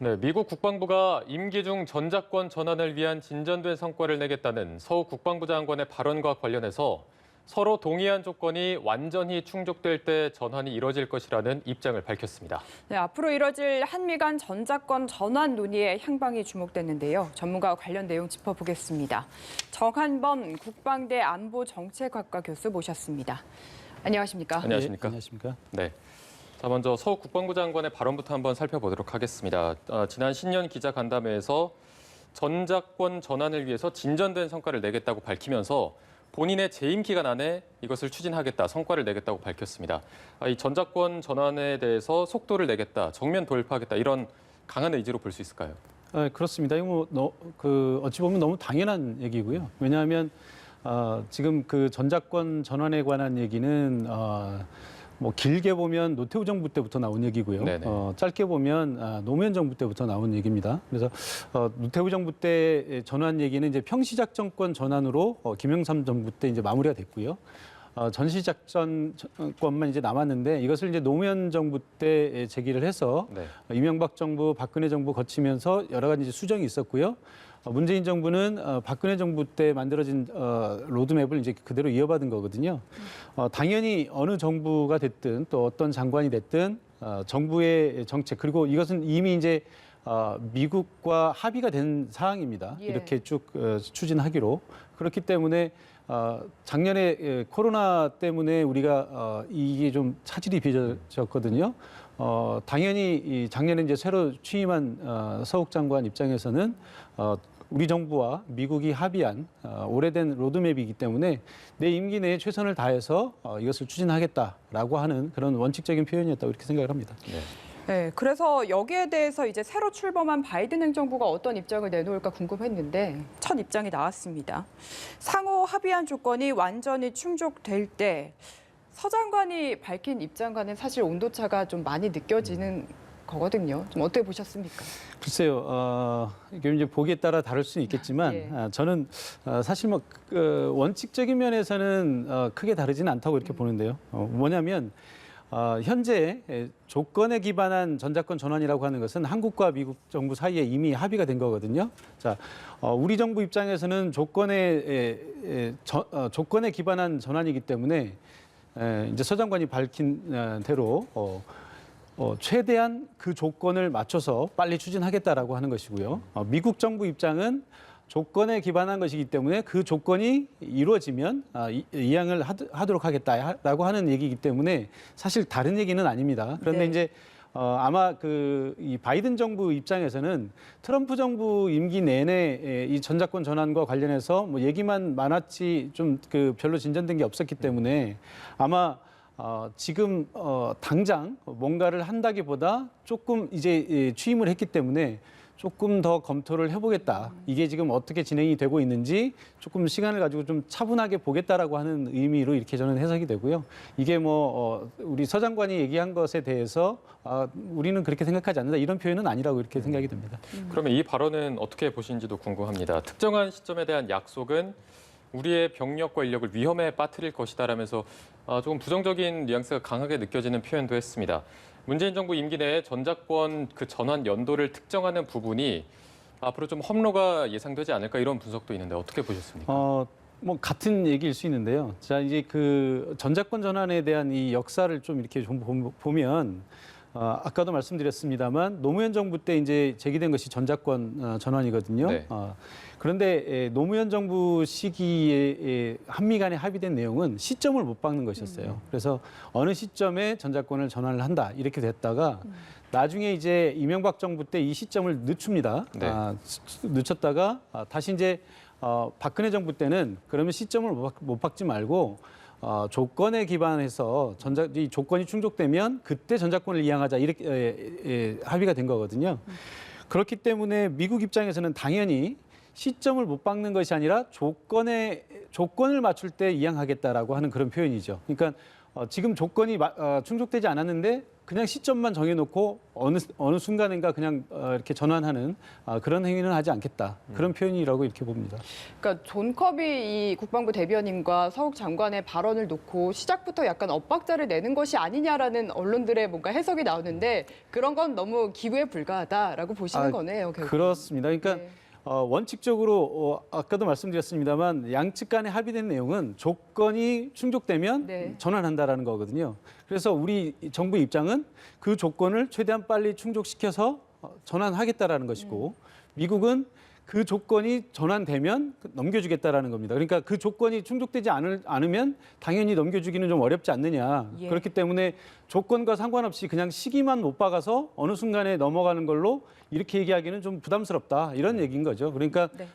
네, 미국 국방부가 임기 중 전작권 전환을 위한 진전된 성과를 내겠다는 서 국방부 장관의 발언과 관련해서 서로 동의한 조건이 완전히 충족될 때 전환이 이뤄질 것이라는 입장을 밝혔습니다. 네, 앞으로 이뤄질 한미 간 전작권 전환 논의에 향방이 주목됐는데요. 전문가와 관련 내용 짚어보겠습니다. 정한범 국방대 안보정책학과 교수 모셨습니다. 안녕하십니까? 안녕하십니까? 안녕하십니까? 네. 자, 먼저 서 국방부 장관의 발언부터 한번 살펴보도록 하겠습니다. 지난 신년 기자간담회에서 전작권 전환을 위해서 진전된 성과를 내겠다고 밝히면서 본인의 재임 기간 안에 이것을 추진하겠다, 성과를 내겠다고 밝혔습니다. 이 전작권 전환에 대해서 속도를 내겠다, 정면 돌파하겠다 이런 강한 의지로 볼 수 있을까요? 그렇습니다. 이거 어찌 보면 너무 당연한 얘기고요. 왜냐하면 지금 그 전작권 전환에 관한 얘기는 뭐 길게 보면 노태우 정부 때부터 나온 얘기고요. 짧게 보면 노무현 정부 때부터 나온 얘기입니다. 그래서 노태우 정부 때 전환 얘기는 이제 평시작전권 전환으로 김영삼 정부 때 이제 마무리가 됐고요. 전시작전권만 이제 남았는데 이것을 이제 노무현 정부 때 제기를 해서 이명박 정부, 박근혜 정부 거치면서 여러 가지 이제 수정이 있었고요. 문재인 정부는 박근혜 정부 때 만들어진 로드맵을 이제 그대로 이어받은 거거든요. 당연히 어느 정부가 됐든 또 어떤 장관이 됐든 정부의 정책 그리고 이것은 이미 이제 미국과 합의가 된 사항입니다. 이렇게 쭉 추진하기로. 그렇기 때문에 작년에 코로나 때문에 우리가 이게 좀 차질이 빚어졌거든요. 당연히 작년에 이제 새로 취임한 서욱 장관 입장에서는 우리 정부와 미국이 합의한 오래된 로드맵이기 때문에 내 임기 내에 최선을 다해서 이것을 추진하겠다라고 하는 그런 원칙적인 표현이었다고 이렇게 생각을 합니다. 네, 그래서 여기에 대해서 이제 새로 출범한 바이든 행정부가 어떤 입장을 내놓을까 궁금했는데 첫 입장이 나왔습니다. 상호 합의한 조건이 완전히 충족될 때 서 장관이 밝힌 입장과는 사실 온도차가 좀 많이 느껴지는 거거든요. 좀 어떻게 보셨습니까? 글쎄요, 이게 이제 보기에 따라 다를 수는 있겠지만 저는 사실 뭐 원칙적인 면에서는 크게 다르지는 않다고 이렇게 보는데요. 뭐냐면 현재 조건에 기반한 전작권 전환이라고 하는 것은 한국과 미국 정부 사이에 이미 합의가 된 거거든요. 자, 우리 정부 입장에서는 조건에 기반한 전환이기 때문에 이제 서 장관이 밝힌 대로 최대한 그 조건을 맞춰서 빨리 추진하겠다라고 하는 것이고요. 미국 정부 입장은 조건에 기반한 것이기 때문에 그 조건이 이루어지면 이양을 하도록 하겠다라고 하는 얘기이기 때문에 사실 다른 얘기는 아닙니다. 그런데 이제 아마 이 바이든 정부 입장에서는 트럼프 정부 임기 내내 이 전작권 전환과 관련해서 뭐 얘기만 많았지 좀 별로 진전된 게 없었기 때문에 아마 지금 당장 뭔가를 한다기보다 조금 이제 취임을 했기 때문에 조금 더 검토를 해보겠다. 이게 지금 어떻게 진행이 되고 있는지 조금 시간을 가지고 좀 차분하게 보겠다라고 하는 의미로 이렇게 저는 해석이 되고요. 이게 뭐 우리 서 장관이 얘기한 것에 대해서 우리는 그렇게 생각하지 않는다 이런 표현은 아니라고 이렇게 생각이 됩니다. 그러면 이 발언은 어떻게 보시는지도 궁금합니다. 특정한 시점에 대한 약속은 우리의 병력과 인력을 위험에 빠뜨릴 것이다라면서 조금 부정적인 뉘앙스가 강하게 느껴지는 표현도 했습니다. 문재인 정부 임기 내에 전작권 그 전환 연도를 특정하는 부분이 앞으로 좀 험로가 예상되지 않을까 이런 분석도 있는데 어떻게 보셨습니까? 뭐 같은 얘기일 수 있는데요. 자, 이제 그 전작권 전환에 대한 이 역사를 좀 이렇게 좀 보면 아까도 말씀드렸습니다만 노무현 정부 때 이제 제기된 것이 전작권 전환이거든요. 그런데 노무현 정부 시기에 한미 간에 합의된 내용은 시점을 못 박는 것이었어요. 그래서 어느 시점에 전작권을 전환을 한다 이렇게 됐다가 나중에 이제 이명박 정부 때 이 시점을 늦춥니다. 늦췄다가 다시 이제 박근혜 정부 때는 그러면 시점을 못 박지 말고 조건에 기반해서 이 조건이 충족되면 그때 전작권을 이양하자 이렇게 합의가 된 거거든요. 그렇기 때문에 미국 입장에서는 당연히 시점을 못 박는 것이 아니라 조건을 맞출 때 이양하겠다라고 하는 그런 표현이죠. 그러니까 지금 조건이 충족되지 않았는데 그냥 시점만 정해놓고 어느 순간인가 그냥 이렇게 전환하는 그런 행위는 하지 않겠다. 그런 표현이라고 이렇게 봅니다. 그러니까 존 커비 이 국방부 대변인과 서욱 장관의 발언을 놓고 시작부터 약간 엇박자를 내는 것이 아니냐라는 언론들의 뭔가 해석이 나오는데 그런 건 너무 기부에 불과하다라고 보시는 거네요. 결국. 그렇습니다. 그러니까 네. 원칙적으로 아까도 말씀드렸습니다만 양측 간에 합의된 내용은 조건이 충족되면 네. 전환한다라는 거거든요. 그래서 우리 정부 입장은 그 조건을 최대한 빨리 충족시켜서 전환하겠다라는 것이고 미국은 그 조건이 전환되면 넘겨주겠다라는 겁니다. 그러니까 그 조건이 충족되지 않으면 당연히 넘겨주기는 좀 어렵지 않느냐. 예. 그렇기 때문에 조건과 상관없이 그냥 시기만 못 박아서 어느 순간에 넘어가는 걸로 이렇게 얘기하기는 좀 부담스럽다. 이런 얘기인 거죠. 그러니까 네.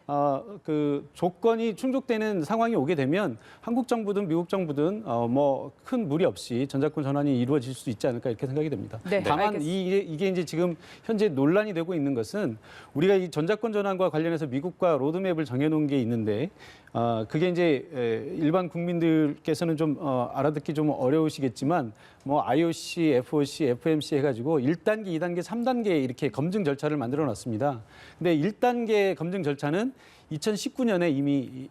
그 조건이 충족되는 상황이 오게 되면 한국 정부든 미국 정부든 뭐 큰 무리 없이 전작권 전환이 이루어질 수 있지 않을까 이렇게 생각이 됩니다. 네, 다만 알겠습니다. 이게 이제 지금 현재 논란이 되고 있는 것은 우리가 이 전작권 전환과 관련해서 미국과 로드맵을 정해놓은 게 있는데 그게 이제 일반 국민들께서는 좀 알아듣기 좀 어려우시겠지만 뭐 IOC, FOC, FMC 해가지고 1단계, 2단계, 3단계 이렇게 검증 절차를 만들어 놨습니다. 근데 1단계 검증 절차는 2019년에 이미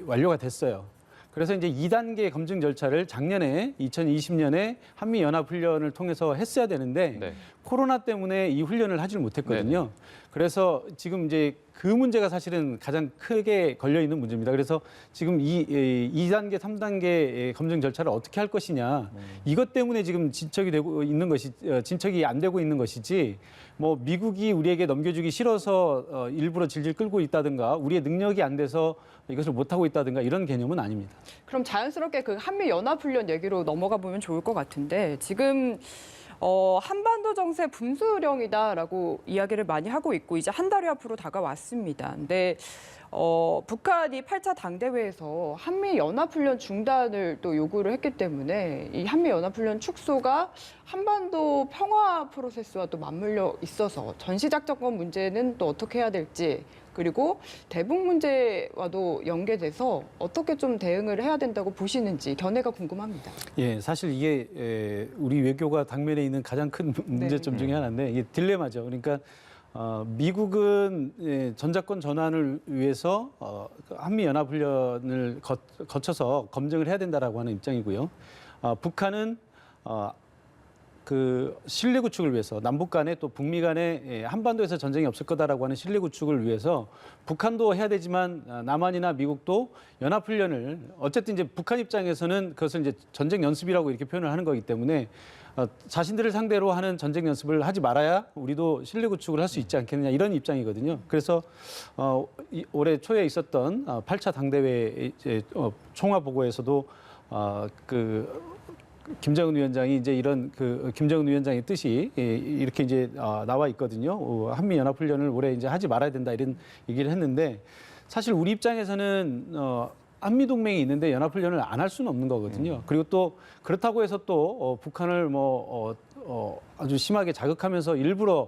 완료가 됐어요. 그래서 이제 2단계 검증 절차를 작년에 2020년에 한미연합훈련을 통해서 했어야 되는데 네. 코로나 때문에 이 훈련을 하질 못했거든요. 그래서 지금 이제 그 문제가 사실은 가장 크게 걸려 있는 문제입니다. 그래서 지금 이 2단계, 3단계 검증 절차를 어떻게 할 것이냐 이것 때문에 지금 진척이 되고 있는 것이 진척이 안 되고 있는 것이지 뭐 미국이 우리에게 넘겨주기 싫어서 일부러 질질 끌고 있다든가 우리의 능력이 안 돼서 이것을 못 하고 있다든가 이런 개념은 아닙니다. 그럼 자연스럽게 그 한미 연합훈련 얘기로 넘어가 보면 좋을 것 같은데 지금 한반도 정세 분수령이다라고 이야기를 많이 하고 있고 이제 한 달이 앞으로 다가왔습니다. 근데 북한이 8차 당대회에서 한미 연합훈련 중단을 또 요구를 했기 때문에 이 한미 연합훈련 축소가 한반도 평화 프로세스와 또 맞물려 있어서 전시작전권 문제는 또 어떻게 해야 될지 그리고 대북 문제와도 연계돼서 어떻게 좀 대응을 해야 된다고 보시는지 견해가 궁금합니다. 예, 사실 이게 우리 외교가 당면에 있는 가장 큰 문제점 중에 하나인데 이게 딜레마죠. 그러니까 미국은 전작권 전환을 위해서 한미 연합훈련을 거쳐서 검증을 해야 된다라고 하는 입장이고요. 북한은 그 신뢰 구축을 위해서 남북 간에 또 북미 간에 한반도에서 전쟁이 없을 거다라고 하는 신뢰 구축을 위해서 북한도 해야 되지만 남한이나 미국도 연합훈련을 어쨌든 이제 북한 입장에서는 그것을 이제 전쟁 연습이라고 이렇게 표현을 하는 거기 때문에 자신들을 상대로 하는 전쟁 연습을 하지 말아야 우리도 신뢰 구축을 할 수 있지 않겠느냐 이런 입장이거든요. 그래서 올해 초에 있었던 8차 당대회 총화 보고에서도 김정은 위원장이 이제 이런 김정은 위원장의 뜻이 이렇게 이제 나와 있거든요. 한미 연합 훈련을 올해 이제 하지 말아야 된다 이런 얘기를 했는데 사실 우리 입장에서는 한미 동맹이 있는데 연합 훈련을 안 할 수는 없는 거거든요. 그리고 또 그렇다고 해서 또 북한을 아주 심하게 자극하면서 일부러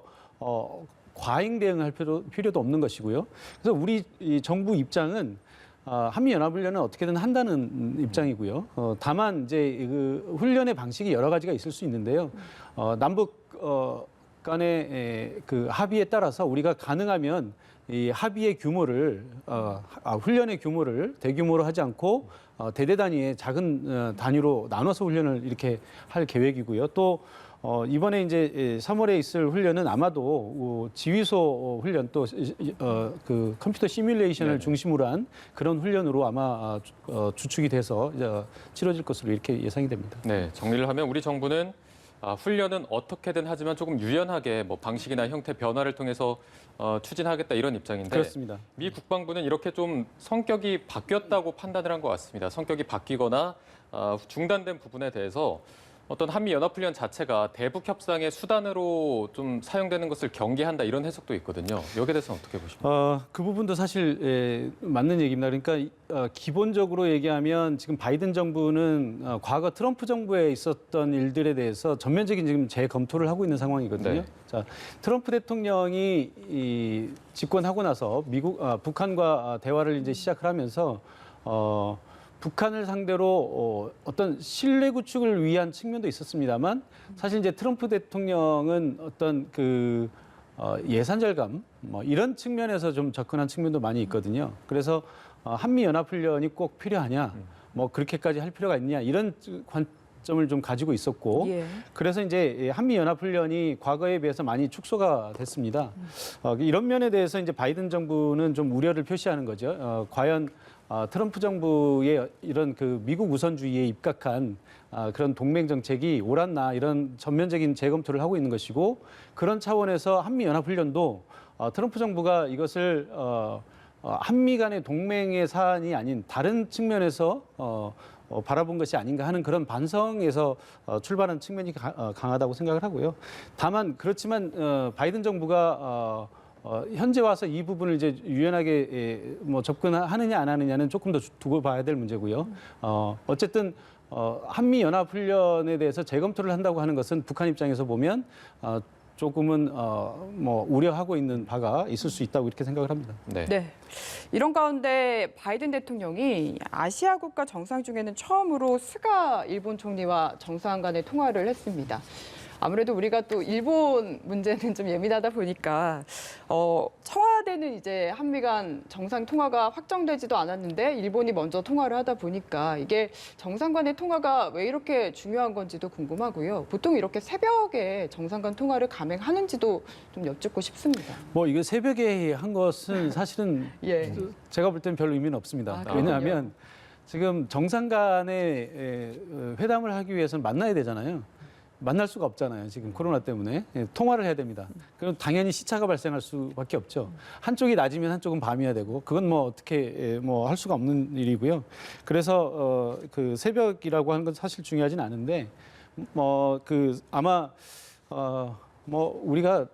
과잉 대응할 필요도 없는 것이고요. 그래서 우리 이 정부 입장은 한미 연합훈련은 어떻게든 한다는 입장이고요. 다만 이제 그 훈련의 방식이 여러 가지가 있을 수 있는데요. 남북 간의 그 합의에 따라서 우리가 가능하면 이 합의의 규모를 훈련의 규모를 대규모로 하지 않고 대대 단위의 작은 단위로 나눠서 훈련을 이렇게 할 계획이고요. 또 이번에 이제 3월에 있을 훈련은 아마도 지휘소 훈련 또 그 컴퓨터 시뮬레이션을 중심으로 한 그런 훈련으로 아마 주축이 돼서 치러질 것으로 이렇게 예상이 됩니다. 네, 정리를 하면 우리 정부는 훈련은 어떻게든 하지만 조금 유연하게 뭐 방식이나 형태 변화를 통해서 추진하겠다 이런 입장인데 그렇습니다. 미 국방부는 이렇게 좀 성격이 바뀌었다고 판단을 한 것 같습니다. 성격이 바뀌거나 중단된 부분에 대해서 어떤 한미 연합훈련 자체가 대북 협상의 수단으로 좀 사용되는 것을 경계한다 이런 해석도 있거든요. 여기에 대해서는 어떻게 보십니까? 그 부분도 사실 맞는 얘기입니다. 그러니까 기본적으로 얘기하면 지금 바이든 정부는 과거 트럼프 정부에 있었던 일들에 대해서 전면적인 지금 재검토를 하고 있는 상황이거든요. 네. 자, 트럼프 대통령이 집권하고 나서 북한과 대화를 이제 시작을 하면서 북한을 상대로 어떤 신뢰 구축을 위한 측면도 있었습니다만 사실 이제 트럼프 대통령은 어떤 그 예산 절감 뭐 이런 측면에서 좀 접근한 측면도 많이 있거든요. 그래서 한미 연합 훈련이 꼭 필요하냐, 뭐 그렇게까지 할 필요가 있냐 이런 관점을 좀 가지고 있었고, 예. 그래서 이제 한미 연합 훈련이 과거에 비해서 많이 축소가 됐습니다. 이런 면에 대해서 이제 바이든 정부는 좀 우려를 표시하는 거죠. 과연 트럼프 정부의 이런 그 미국 우선주의에 입각한 그런 동맹 정책이 옳았나 이런 전면적인 재검토를 하고 있는 것이고, 그런 차원에서 한미 연합 훈련도 트럼프 정부가 이것을 한미 간의 동맹의 사안이 아닌 다른 측면에서 바라본 것이 아닌가 하는 그런 반성에서 출발한 측면이 강하다고 생각을 하고요. 다만 그렇지만 바이든 정부가 현재 와서 이 부분을 이제 유연하게 뭐 접근하느냐 안 하느냐는 조금 더 두고 봐야 될 문제고요. 어쨌든 한미 연합 훈련에 대해서 재검토를 한다고 하는 것은 북한 입장에서 보면 조금은 뭐 우려하고 있는 바가 있을 수 있다고 이렇게 생각을 합니다. 네. 네. 이런 가운데 바이든 대통령이 아시아 국가 정상 중에는 처음으로 스가 일본 총리와 정상 간의 통화를 했습니다. 아무래도 우리가 또 일본 문제는 좀 예민하다 보니까 청와대는 이제 한미 간 정상 통화가 확정되지도 않았는데 일본이 먼저 통화를 하다 보니까 이게 정상 간의 통화가 왜 이렇게 중요한 건지도 궁금하고요. 보통 이렇게 새벽에 정상 간 통화를 감행하는지도 좀 여쭙고 싶습니다. 뭐 이거 새벽에 한 것은 사실은 예. 제가 볼 때는 별 의미는 없습니다. 아, 왜냐하면 지금 정상 간의 회담을 하기 위해서는 만나야 되잖아요. 만날 수가 없잖아요. 지금 코로나 때문에 통화를 해야 됩니다. 그럼 당연히 시차가 발생할 수밖에 없죠. 한쪽이 낮이면 한쪽은 밤이어야 되고 그건 뭐 어떻게 뭐 할 수가 없는 일이고요. 그래서 그 새벽이라고 하는 건 사실 중요하진 않은데 뭐 그 아마 뭐 우리가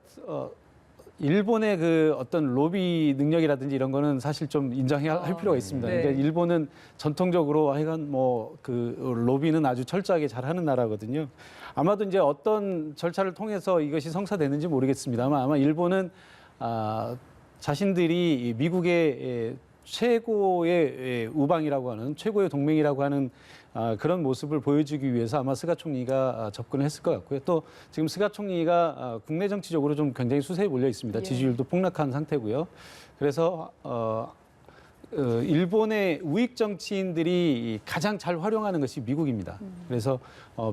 일본의 그 어떤 로비 능력이라든지 이런 거는 사실 좀 인정할 필요가 있습니다. 네. 그러니까 일본은 전통적으로 하여간 뭐 그 로비는 아주 철저하게 잘하는 나라거든요. 아마도 이제 어떤 절차를 통해서 이것이 성사되는지 모르겠습니다만 아마 일본은 자신들이 미국의 최고의 우방이라고 하는 최고의 동맹이라고 하는 그런 모습을 보여주기 위해서 아마 스가 총리가 접근을 했을 것 같고요. 또 지금 스가 총리가 국내 정치적으로 좀 굉장히 수세에 몰려 있습니다. 예. 지지율도 폭락한 상태고요. 그래서 일본의 우익 정치인들이 가장 잘 활용하는 것이 미국입니다. 그래서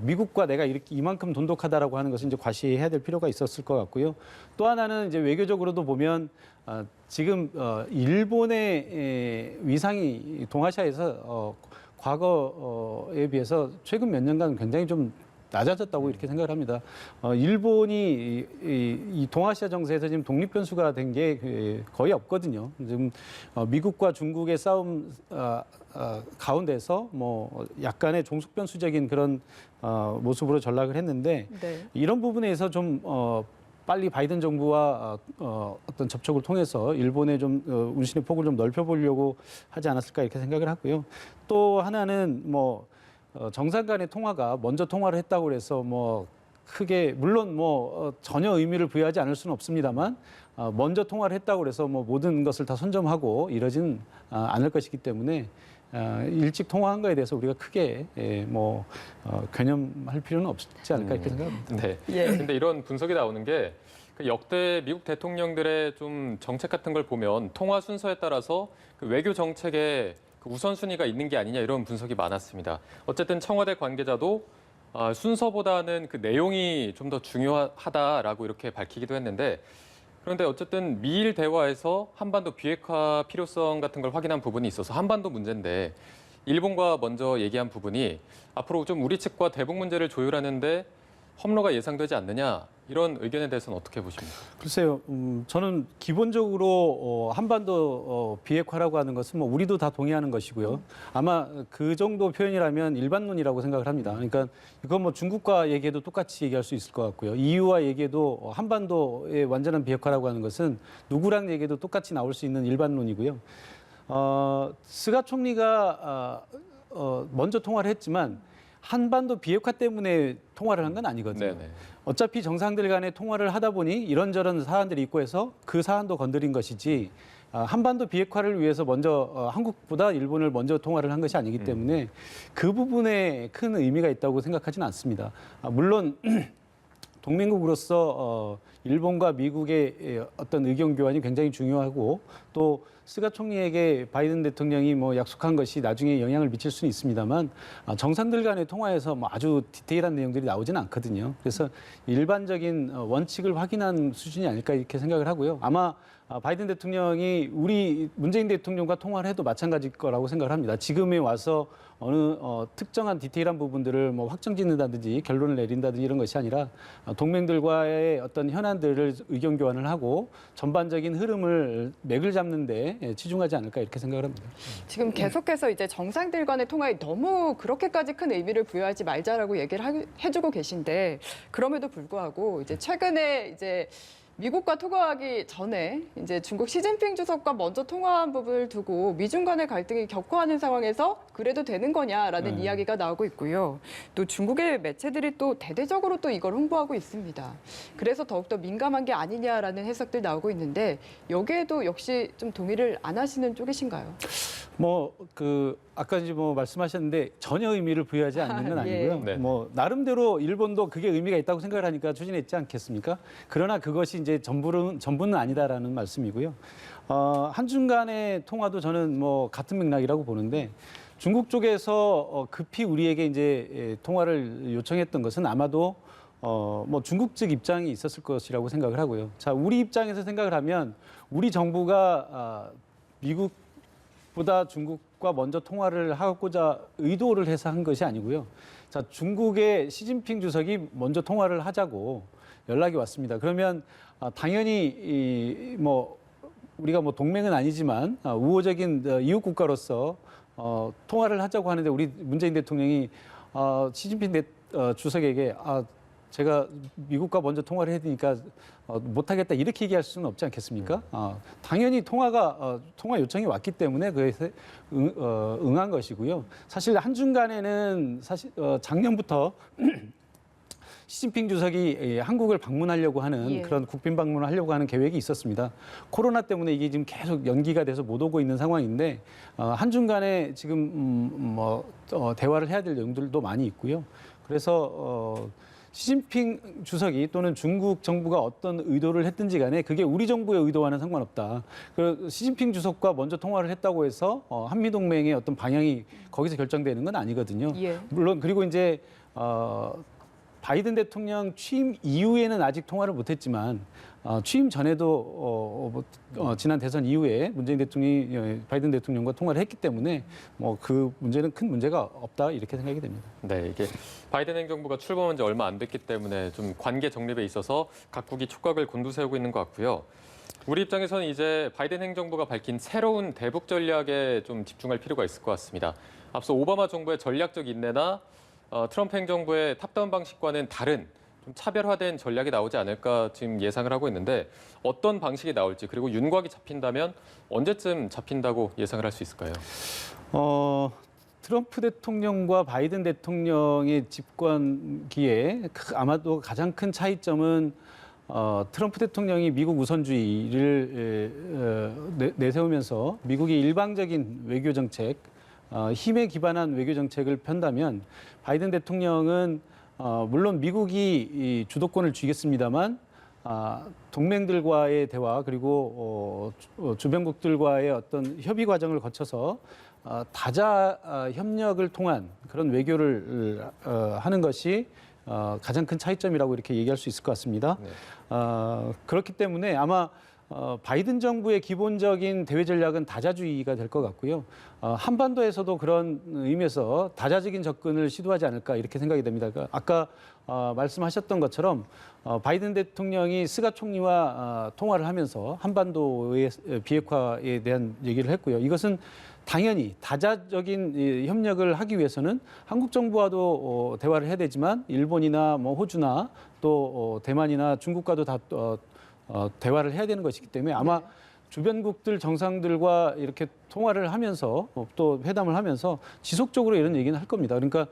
미국과 내가 이렇게 이만큼 돈독하다라고 하는 것은 이제 과시해야 될 필요가 있었을 것 같고요. 또 하나는 이제 외교적으로도 보면 지금 일본의 위상이 동아시아에서 과거에 비해서 최근 몇 년간 굉장히 좀 낮아졌다고 이렇게 생각을 합니다. 일본이 이 동아시아 정세에서 지금 독립 변수가 된 게 거의 없거든요. 지금 미국과 중국의 싸움 가운데서 뭐 약간의 종속 변수적인 그런 모습으로 전락을 했는데 네. 이런 부분에서 좀 빨리 바이든 정부와 어떤 접촉을 통해서 일본의 좀 운신의 폭을 좀 넓혀보려고 하지 않았을까 이렇게 생각을 하고요. 또 하나는 뭐 정상 간의 통화가 먼저 통화를 했다고 해서 뭐 크게 물론 뭐 전혀 의미를 부여하지 않을 수는 없습니다만 먼저 통화를 했다고 해서 뭐 모든 것을 다 선점하고 이러진 않을 것이기 때문에 일찍 통화한 거에 대해서 우리가 크게 뭐 괴념할 필요는 없지 않을까 이렇게 생각합니다. 네. 예. 근데 이런 분석이 나오는 게 그 역대 미국 대통령들의 좀 정책 같은 걸 보면 통화 순서에 따라서 그 외교 정책의 그 우선순위가 있는 게 아니냐 이런 분석이 많았습니다. 어쨌든 청와대 관계자도 순서보다는 그 내용이 좀 더 중요하다라고 이렇게 밝히기도 했는데 그런데 어쨌든 미일 대화에서 한반도 비핵화 필요성 같은 걸 확인한 부분이 있어서 한반도 문제인데 일본과 먼저 얘기한 부분이 앞으로 좀 우리 측과 대북 문제를 조율하는데 험로가 예상되지 않느냐 이런 의견에 대해서는 어떻게 보십니까? 글쎄요, 저는 기본적으로 한반도 비핵화라고 하는 것은 뭐 우리도 다 동의하는 것이고요. 아마 그 정도 표현이라면 일반론이라고 생각을 합니다. 그러니까 이건 뭐 중국과 얘기해도 똑같이 얘기할 수 있을 것 같고요. EU와 얘기해도 한반도의 완전한 비핵화라고 하는 것은 누구랑 얘기해도 똑같이 나올 수 있는 일반론이고요. 스가 총리가 먼저 통화를 했지만 한반도 비핵화 때문에 통화를 한 건 아니거든요. 네네. 어차피 정상들 간의 통화를 하다 보니 이런저런 사안들이 있고 해서 그 사안도 건드린 것이지 한반도 비핵화를 위해서 먼저 한국보다 일본을 먼저 통화를 한 것이 아니기 때문에 그 부분에 큰 의미가 있다고 생각하지는 않습니다. 물론 동맹국으로서 일본과 미국의 어떤 의견 교환이 굉장히 중요하고 또 스가 총리에게 바이든 대통령이 뭐 약속한 것이 나중에 영향을 미칠 수는 있습니다만 정상들 간의 통화에서 뭐 아주 디테일한 내용들이 나오지는 않거든요. 그래서 일반적인 원칙을 확인한 수준이 아닐까 이렇게 생각을 하고요. 아마 바이든 대통령이 우리 문재인 대통령과 통화를 해도 마찬가지일 거라고 생각을 합니다. 지금에 와서 어느 특정한 디테일한 부분들을 뭐 확정짓는다든지 결론을 내린다든지 이런 것이 아니라 동맹들과의 어떤 현안들을 의견 교환을 하고 전반적인 흐름을 맥을 잡는데 치중하지 않을까 이렇게 생각을 합니다. 지금 계속해서 이제 정상들 간의 통화에 너무 그렇게까지 큰 의미를 부여하지 말자라고 얘기를 해주고 계신데 그럼에도 불구하고 이제 최근에 이제 미국과 통화하기 전에 이제 중국 시진핑 주석과 먼저 통화한 부분을 두고 미중 간의 갈등이 격화하는 상황에서 그래도 되는 거냐라는 이야기가 나오고 있고요. 또 중국의 매체들이 또 대대적으로 또 이걸 홍보하고 있습니다. 그래서 더욱더 민감한 게 아니냐라는 해석들 나오고 있는데 여기에도 역시 좀 동의를 안 하시는 쪽이신가요? 아까 이제 말씀하셨는데 전혀 의미를 부여하지 않는 건 아니고요. 예. 나름대로 일본도 그게 의미가 있다고 생각을 하니까 추진했지 않겠습니까? 그러나 그것이 이제 전부는 아니다라는 말씀이고요. 한중 간의 통화도 저는 같은 맥락이라고 보는데 중국 쪽에서 급히 우리에게 이제 통화를 요청했던 것은 아마도 중국 측 입장이 있었을 것이라고 생각을 하고요. 자, 우리 입장에서 생각을 하면 우리 정부가 미국보다 중국과 먼저 통화를 하고자 의도를 해서 한 것이 아니고요. 자, 중국의 시진핑 주석이 먼저 통화를 하자고 연락이 왔습니다. 그러면 당연히 우리가 동맹은 아니지만 우호적인 이웃 국가로서 통화를 하자고 하는데 우리 문재인 대통령이 시진핑 주석에게 제가 미국과 먼저 통화를 해야 되니까 못하겠다 이렇게 얘기할 수는 없지 않겠습니까? 당연히 통화 요청이 왔기 때문에 그것에 응한 것이고요. 사실 한중 간에는 작년부터 시진핑 주석이 한국을 방문하려고 하는 그런 국빈 방문을 하려고 하는 계획이 있었습니다. 코로나 때문에 이게 지금 계속 연기가 돼서 못 오고 있는 상황인데 한중 간에 지금 대화를 해야 될 내용들도 많이 있고요. 그래서 시진핑 주석이 또는 중국 정부가 어떤 의도를 했든지 간에 그게 우리 정부의 의도와는 상관없다. 시진핑 주석과 먼저 통화를 했다고 해서 한미동맹의 어떤 방향이 거기서 결정되는 건 아니거든요. 물론 그리고 이제 바이든 대통령 취임 이후에는 아직 통화를 못했지만 취임 전에도 지난 대선 이후에 문재인 대통령이 바이든 대통령과 통화를 했기 때문에 그 문제는 큰 문제가 없다 이렇게 생각이 됩니다. 네, 이게 바이든 행정부가 출범한 지 얼마 안 됐기 때문에 좀 관계 정립에 있어서 각국이 촉각을 곤두세우고 있는 것 같고요. 우리 입장에서는 이제 바이든 행정부가 밝힌 새로운 대북 전략에 좀 집중할 필요가 있을 것 같습니다. 앞서 오바마 정부의 전략적 인내나 트럼프 행정부의 탑다운 방식과는 다른 좀 차별화된 전략이 나오지 않을까 지금 예상을 하고 있는데 어떤 방식이 나올지 그리고 윤곽이 잡힌다면 언제쯤 잡힌다고 예상을 할 수 있을까요? 트럼프 대통령과 바이든 대통령의 집권기에 아마도 가장 큰 차이점은 트럼프 대통령이 미국 우선주의를 내세우면서 미국이 일방적인 외교 정책, 힘에 기반한 외교 정책을 편다면 바이든 대통령은 물론 미국이 주도권을 쥐겠습니다만 동맹들과의 대화 그리고 주변국들과의 어떤 협의 과정을 거쳐서 다자 협력을 통한 그런 외교를 하는 것이 가장 큰 차이점이라고 이렇게 얘기할 수 있을 것 같습니다. 네. 그렇기 때문에 아마 바이든 정부의 기본적인 대외 전략은 다자주의가 될 것 같고요. 한반도에서도 그런 의미에서 다자적인 접근을 시도하지 않을까 이렇게 생각이 됩니다. 아까 말씀하셨던 것처럼 바이든 대통령이 스가 총리와 통화를 하면서 한반도의 비핵화에 대한 얘기를 했고요. 이것은 당연히 다자적인 협력을 하기 위해서는 한국 정부와도 대화를 해야 되지만 일본이나 호주나 또 대만이나 중국과도 다 대화를 해야 되는 것이기 때문에 아마 주변국들 정상들과 이렇게 통화를 하면서 또 회담을 하면서 지속적으로 이런 얘기는 할 겁니다. 그러니까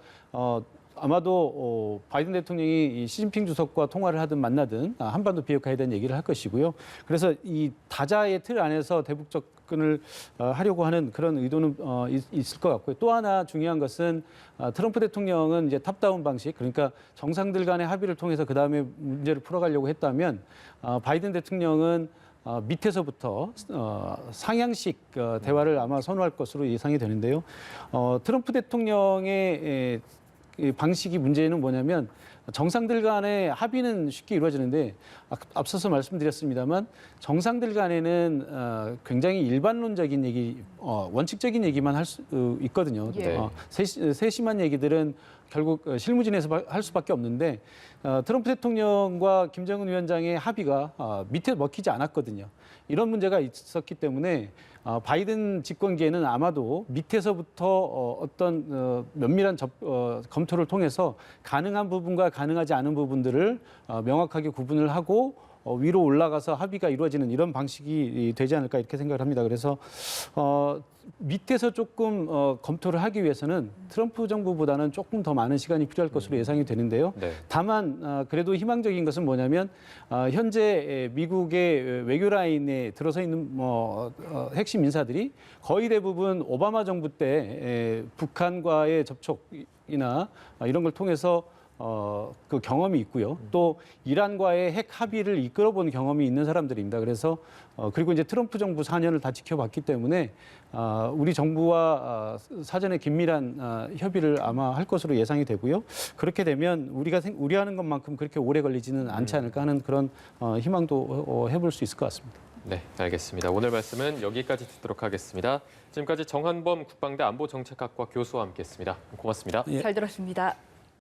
아마도 바이든 대통령이 이 시진핑 주석과 통화를 하든 만나든 한반도 비핵화에 대한 얘기를 할 것이고요. 그래서 이 다자의 틀 안에서 대북 접근을 하려고 하는 그런 의도는 있을 것 같고요. 또 하나 중요한 것은 트럼프 대통령은 이제 탑다운 방식, 그러니까 정상들 간의 합의를 통해서 그 다음에 문제를 풀어가려고 했다면 바이든 대통령은 밑에서부터 상향식 대화를 아마 선호할 것으로 예상이 되는데요. 트럼프 대통령의 이 방식이 문제는 뭐냐면 정상들 간의 합의는 쉽게 이루어지는데 앞서서 말씀드렸습니다만 정상들 간에는 굉장히 일반론적인 얘기, 원칙적인 얘기만 할 수 있거든요. 예. 세심한 얘기들은 결국 실무진에서 할 수밖에 없는데 트럼프 대통령과 김정은 위원장의 합의가 밑에 먹히지 않았거든요. 이런 문제가 있었기 때문에 바이든 집권기에는 아마도 밑에서부터 어떤 면밀한 검토를 통해서 가능한 부분과 가능하지 않은 부분들을 명확하게 구분을 하고 위로 올라가서 합의가 이루어지는 이런 방식이 되지 않을까 이렇게 생각을 합니다. 그래서 밑에서 조금 검토를 하기 위해서는 트럼프 정부보다는 조금 더 많은 시간이 필요할 것으로 예상이 되는데요. 네. 다만 그래도 희망적인 것은 뭐냐면 현재 미국의 외교 라인에 들어서 있는 핵심 인사들이 거의 대부분 오바마 정부 때 북한과의 접촉이나 이런 걸 통해서 그 경험이 있고요. 또 이란과의 핵 합의를 이끌어본 경험이 있는 사람들입니다. 그래서 그리고 이제 트럼프 정부 4년을 다 지켜봤기 때문에 우리 정부와 사전에 긴밀한 협의를 아마 할 것으로 예상이 되고요. 그렇게 되면 우리가 우려하는 것만큼 그렇게 오래 걸리지는 않지 않을까 하는 그런 희망도 해볼 수 있을 것 같습니다. 네, 알겠습니다. 오늘 말씀은 여기까지 듣도록 하겠습니다. 지금까지 정한범 국방대 안보정책학과 교수와 함께했습니다. 고맙습니다. 예. 잘 들었습니다.